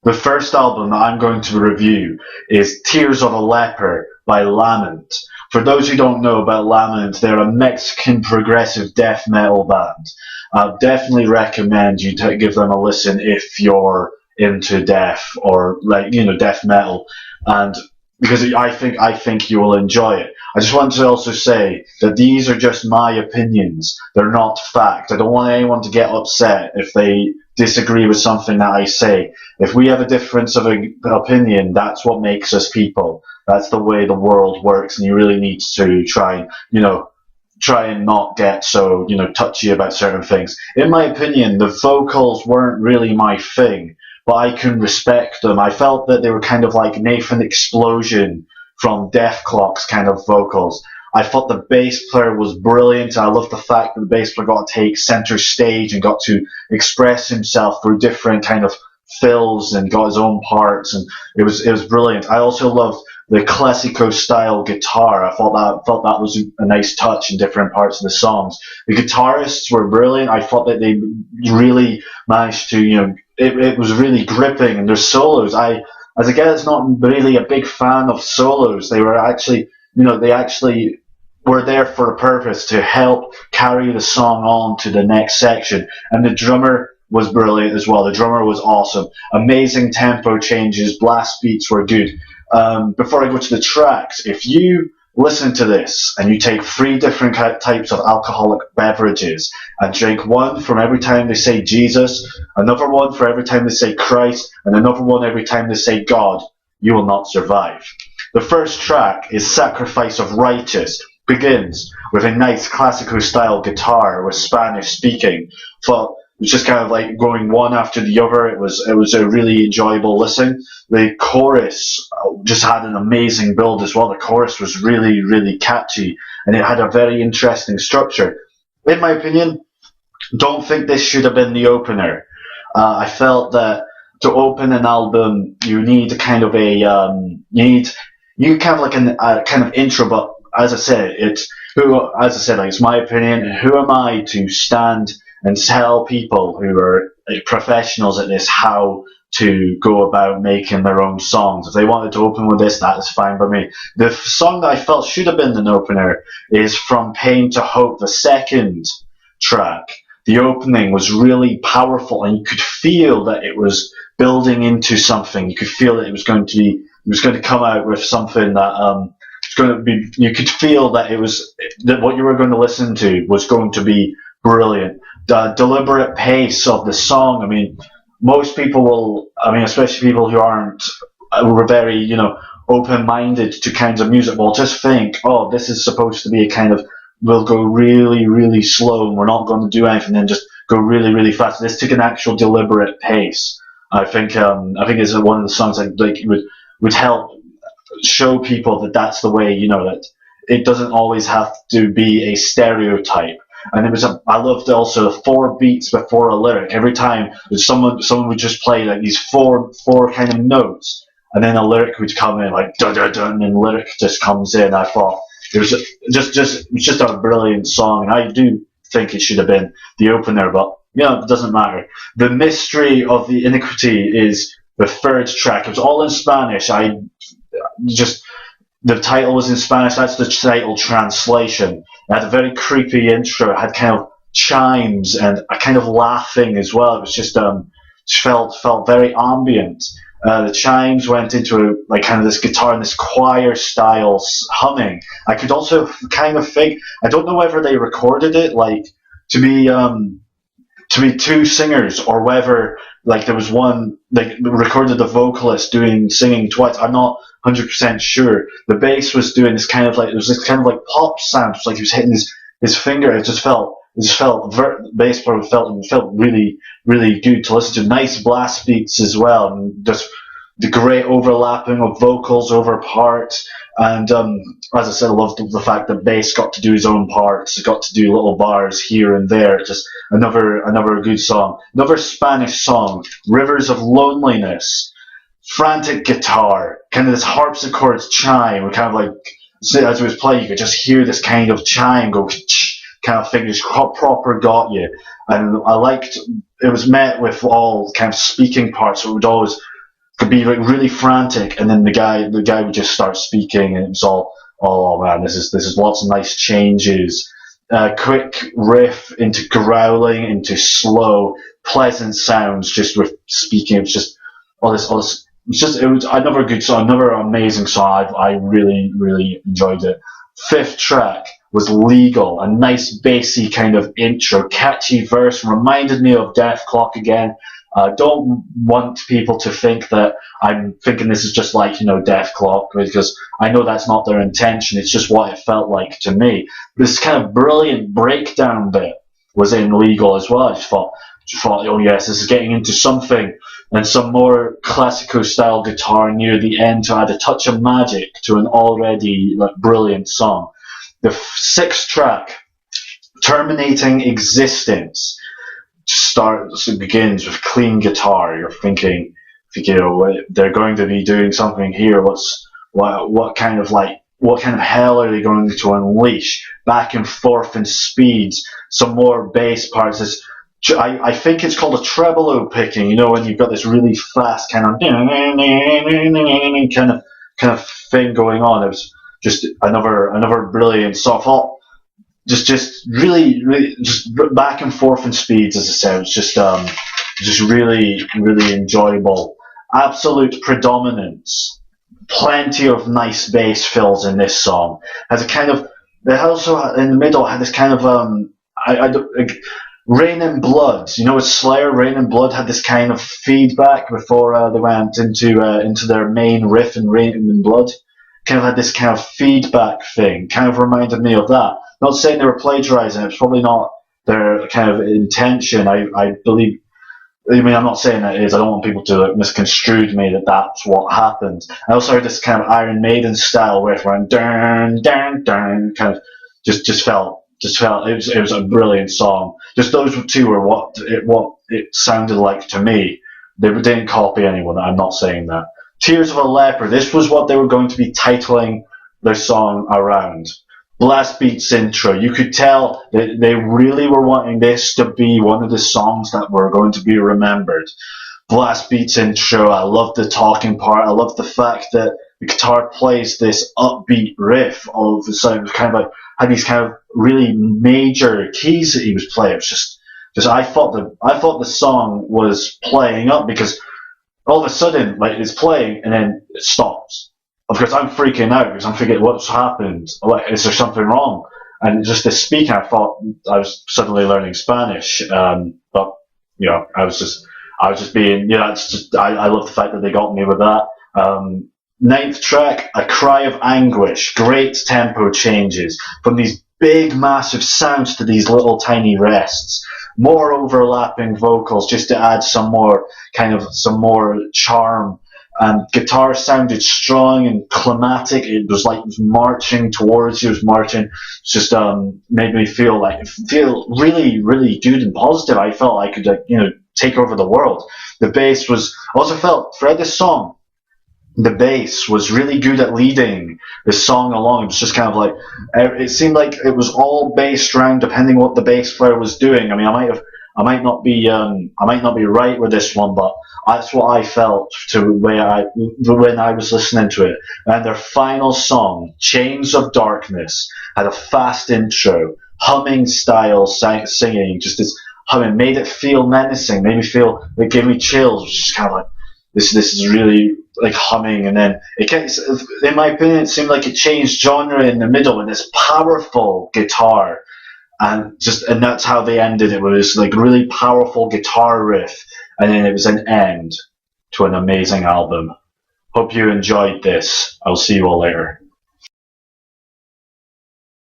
The first album that I'm going to review is Tears of a Leper by Lament. For those who don't know about Lament, they're a Mexican progressive death metal band. I definitely recommend you give them a listen if you're into death or death metal, and because I think you will enjoy it. I just want to also say that these are just my opinions. They're not fact. I don't want anyone to get upset if they disagree with something that I say. If we have a difference of opinion, that's what makes us people. That's the way the world works, and you really need to try and not get so touchy about certain things. In my opinion, the vocals weren't really my thing, but I can respect them. I felt that they were kind of like Nathan Explosion from Death Clock's kind of vocals. I thought the bass player was brilliant. I loved the fact that the bass player got to take center stage and got to express himself through different kind of fills and got his own parts, and it was brilliant. I also loved the classico style guitar. I thought that was a nice touch in different parts of the songs. The guitarists were brilliant. I thought that they really managed to, it was really gripping, and their solos. As a guy that's not really a big fan of solos, they were actually, they actually were there for a purpose to help carry the song on to the next section. And the drummer was brilliant as well. The drummer was awesome. Amazing tempo changes, blast beats were good. Before I go to the tracks, if you listen to this and you take 3 different types of alcoholic beverages and drink one from every time they say Jesus, another one for every time they say Christ, and another one every time they say God, you will not survive. The first track is Sacrifice of Righteous. Begins with a nice classical style guitar with Spanish speaking. But it was just kind of like going one after the other. It was a really enjoyable listen. The chorus just had an amazing build as well. The chorus was really, really catchy, and it had a very interesting structure. In my opinion, don't think this should have been the opener. I felt that to open an album, you need kind of a you kind of like a kind of intro. But as I said, it's my opinion, and who am I to stand and tell people who are professionals at this how to go about making their own songs? If they wanted to open with this, that is fine by me. The song that I felt should have been an opener is From Pain to Hope, the second track. The opening was really powerful, and you could feel that it was building into something. You could feel that it was going to come out with something that you could feel that that what you were going to listen to was going to be brilliant. The deliberate pace of the song, most people especially people who were very, open-minded to kinds of music, will just think, oh, this is supposed to be a kind of, we'll go really, really slow and we're not going to do anything, then just go really, really fast. This took an actual deliberate pace. I think it's one of the songs that would help show people that that's the way, that it doesn't always have to be a stereotype. And I loved also 4 beats before a lyric. Every time someone would just play like these four kind of notes, and then a lyric would come in like dun dun dun, and the lyric just comes in. I thought it was just a brilliant song, and I do think it should have been the opener, but it doesn't matter. The Mystery of the Iniquity is the third track. It was all in Spanish. The title was in Spanish. That's the title translation. It had a very creepy intro. It had kind of chimes and a kind of laughing as well. It was just felt very ambient. The chimes went into kind of this guitar and this choir style humming. I could also kind of think, I don't know whether they recorded it to be 2 singers, or whether there was one recorded the vocalist singing twice. I'm not 100% sure. The bass was doing this kind of it was this kind of pop sound. It was like he was hitting his finger. The bass player felt really, really good to listen to. Nice blast beats as well, and just the great overlapping of vocals over parts. And as I said, I loved the fact that bass got to do his own parts, got to do little bars here and there. Just another good song. Another Spanish song, Rivers of Loneliness. Frantic guitar, kind of this harpsichord chime, kind of as it was playing, you could just hear this kind of chime go, kind of thing, just proper got you. And I liked, it was met with all kind of speaking parts, so it would always could be like really frantic, and then the guy would just start speaking, and it was all, oh man, this is lots of nice changes. Quick riff into growling, into slow, pleasant sounds, just with speaking. It was just all this. It was another good song, another amazing song. I really, really enjoyed it. Fifth track was Legal, a nice bassy kind of intro, catchy verse, reminded me of Death Clock again. Don't want people to think that I'm thinking this is just like, Death Clock, because I know that's not their intention. It's just what it felt like to me. This kind of brilliant breakdown bit was in Legal as well. I just thought, oh yes, this is getting into something, and some more classical style guitar near the end to add a touch of magic to an already brilliant song. The sixth track, Terminating Existence, it begins with clean guitar. You're thinking, they're going to be doing something here. What kind of hell are they going to unleash? Back and forth in speeds, some more bass parts. I think it's called a tremolo picking. When you've got this really fast kind of thing going on. It was just another brilliant song. Just really, really, just back and forth in speeds, as I said. It's just really, really enjoyable. Absolute predominance. Plenty of nice bass fills in this song. It also in the middle had this kind of Rain and Blood. With Slayer, Rain and Blood had this kind of feedback before they went into their main riff in Rain and Blood. Kind of had this kind of feedback thing. Kind of reminded me of that. Not saying they were plagiarizing, it's probably not their kind of intention. I believe, I'm not saying that it is, I don't want people to misconstrue me that that's what happened. I also heard this kind of Iron Maiden style riff where I'm dun, dun, dun, kind of just felt it was a brilliant song. Just those two were what it sounded like to me. They didn't copy anyone, I'm not saying that. Tears of a Leper, this was what they were going to be titling their song around. Blast Beats intro. You could tell that they really were wanting this to be one of the songs that were going to be remembered. Blast Beats intro. I love the talking part. I love the fact that the guitar plays this upbeat riff all of a sudden. It was had these kind of really major keys that he was playing. It was just I thought the song was playing up, because all of a sudden it's playing and then it stops. Of course, I'm freaking out because I'm thinking, what's happened? Is there something wrong? And just this speaking, I thought I was suddenly learning Spanish. But I was just being, I love the fact that they got me with that. Ninth track, A Cry of Anguish. Great tempo changes from these big, massive sounds to these little tiny rests. More overlapping vocals just to add some more charm. Guitar sounded strong and climatic. It was like it was marching towards you. It was marching. It just made me feel really, really good and positive. I felt I could take over the world. The bass was also felt throughout this song. The bass was really good at leading the song along. It was just kind of it seemed like it was all based around depending what the bass player was doing. I might not be right with this one, but that's what I felt when I was listening to it. And their final song, Chains of Darkness, had a fast intro, humming style singing, just this humming, made it feel menacing, it gave me chills. Just kind of this is really humming, and then in my opinion, it seemed like it changed genre in the middle with this powerful guitar. And that's how they ended it, with this really powerful guitar riff, and then it was an end to an amazing album. Hope you enjoyed this. I'll see you all later.